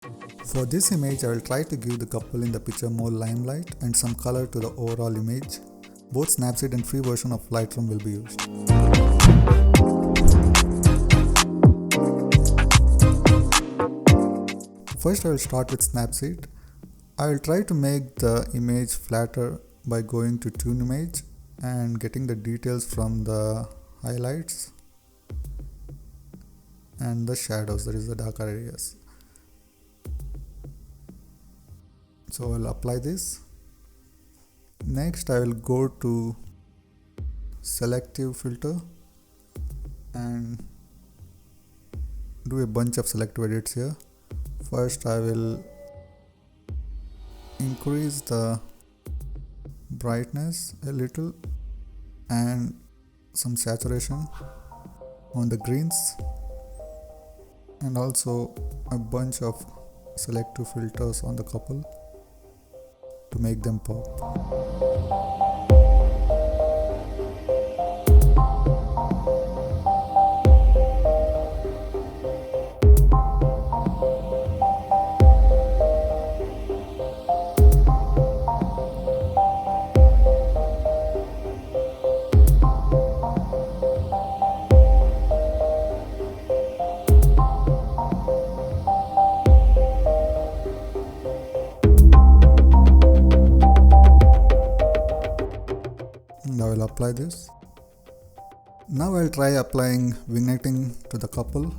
For this image, I will try to give the couple in the picture more limelight and some color to the overall image. Both Snapseed and free version of Lightroom will be used. First, I will start with Snapseed. I will try to make the image flatter by going to Tune Image and getting the details from the highlights and the shadows, that is the darker areas. So I will apply this. Next, I will go to Selective filter and do a bunch of selective edits here. First, I will increase the brightness a little and some saturation on the greens, and also a bunch of selective filters on the couple to make them pop. And I will apply this. Now I will try applying vignetting to the couple.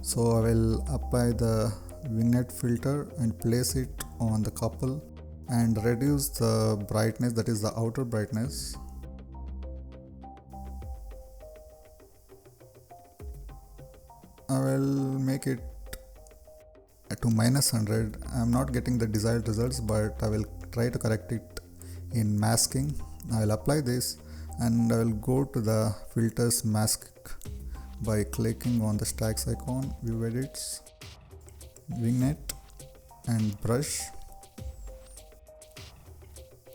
So I will apply the vignette filter and place it on the couple and reduce the brightness, that is the outer brightness. I will make it to -100. I am not getting the desired results, but I will try to correct it in masking. I will apply this and I will go to the filters mask by clicking on the stacks icon, view edits, vignette and brush,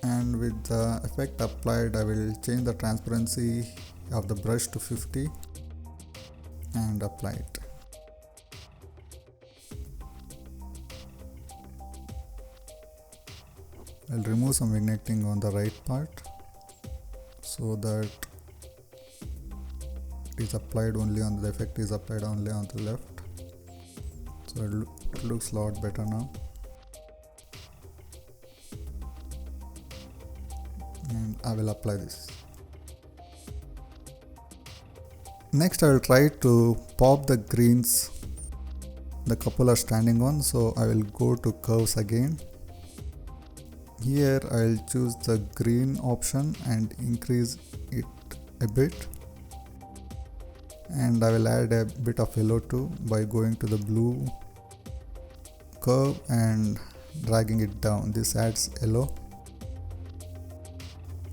and with the effect applied I will change the transparency of the brush to 50 and apply it. I'll remove some vignetting on the right part so that it is applied only on the effect is applied only on the left. So it looks a lot better now. And I will apply this. Next I will try to pop the greens the couple are standing on, so I will go to curves again. Here I will choose the green option and increase it a bit, and I will add a bit of yellow too by going to the blue curve and dragging it down. This adds yellow.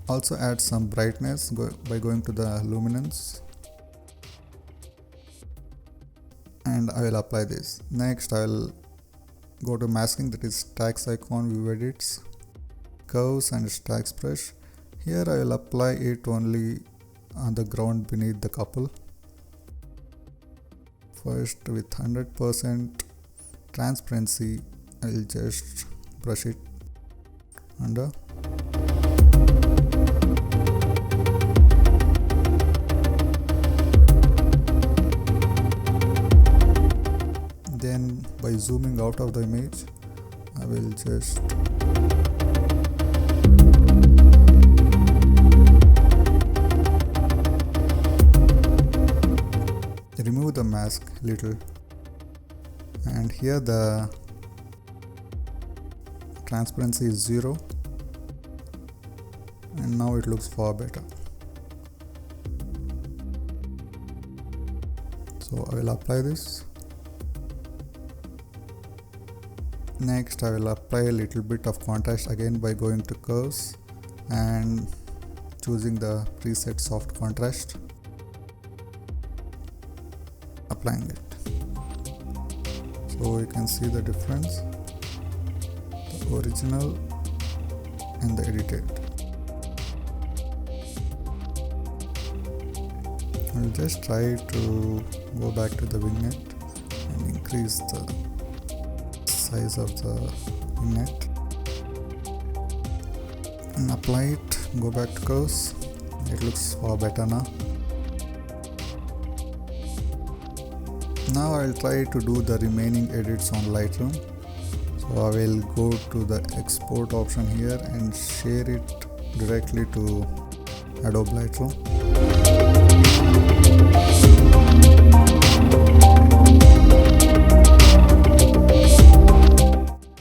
Also add some brightness by going to the luminance, and I will apply this. Next I will go to masking, that is stacks icon, view edits, curves and stacks brush. Here I will apply it only on the ground beneath the couple. First, with 100% transparency, I will just brush it under. Then by zooming out of the image, I will just remove the mask little, and here the transparency is 0, and now it looks far better. So I will apply this. Next I will apply a little bit of contrast again by going to curves and choosing the preset soft contrast, applying it. So you can see the difference, the original and the edited. I will just try to go back to the vignette and increase the size of the vignette and apply it. Go back to curves. It looks far better now. Now I'll try to do the remaining edits on Lightroom. So I will go to the export option here and share it directly to Adobe Lightroom.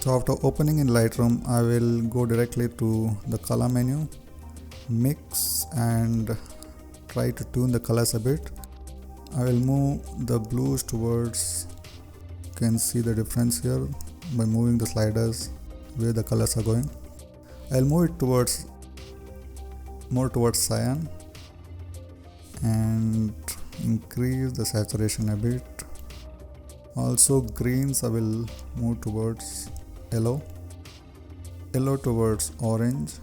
So after opening in Lightroom, I will go directly to the color menu, mix, and try to tune the colors a bit. I will move the blues towards, you can see the difference here by moving the sliders where the colors are going. I'll move it towards more towards cyan and increase the saturation a bit. Also greens I will move towards yellow towards orange,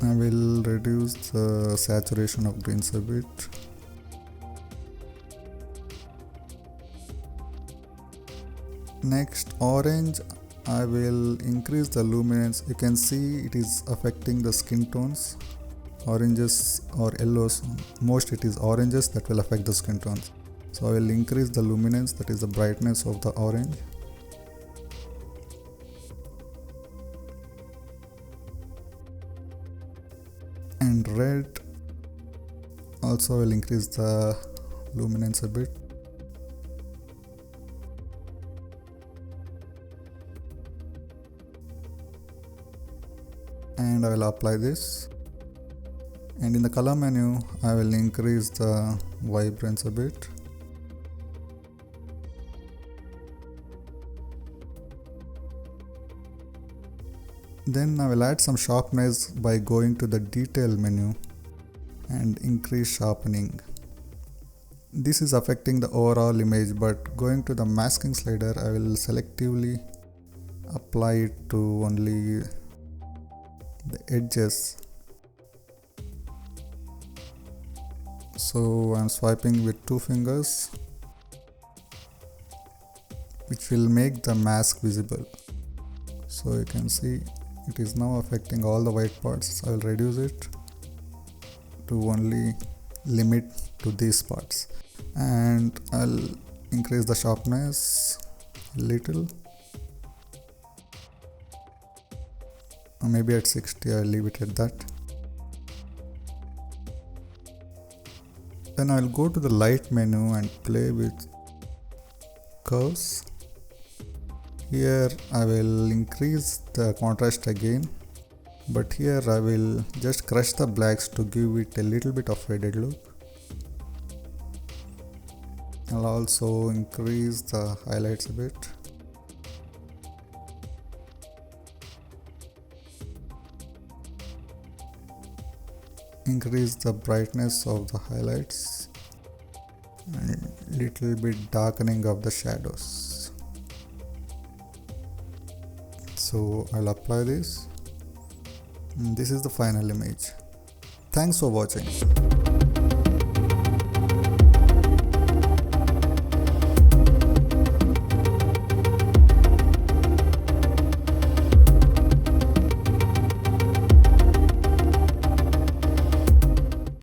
I will reduce the saturation of greens a bit. Next, orange, I will increase the luminance. You can see it is affecting the skin tones. Oranges or yellows, most it is oranges that will affect the skin tones. So I will increase the luminance, that is the brightness of the orange. And red, also will increase the luminance a bit. And I will apply this. And in the color menu, I will increase the vibrance a bit. Then I will add some sharpness by going to the detail menu and increase sharpening. This is affecting the overall image, but going to the masking slider, I will selectively apply it to only the edges. So I'm swiping with 2 fingers, which will make the mask visible. So you can see it is now affecting all the white parts. I will reduce it to only limit to these parts, and I'll increase the sharpness a little, or maybe at 60. I'll leave it at that. Then I'll go to the light menu and play with curves. Here I will increase the contrast again, but here I will just crush the blacks to give it a little bit of faded look. I'll also increase the highlights a bit. Increase the brightness of the highlights and little bit darkening of the shadows. So I'll apply this. And this is the final image. Thanks for watching.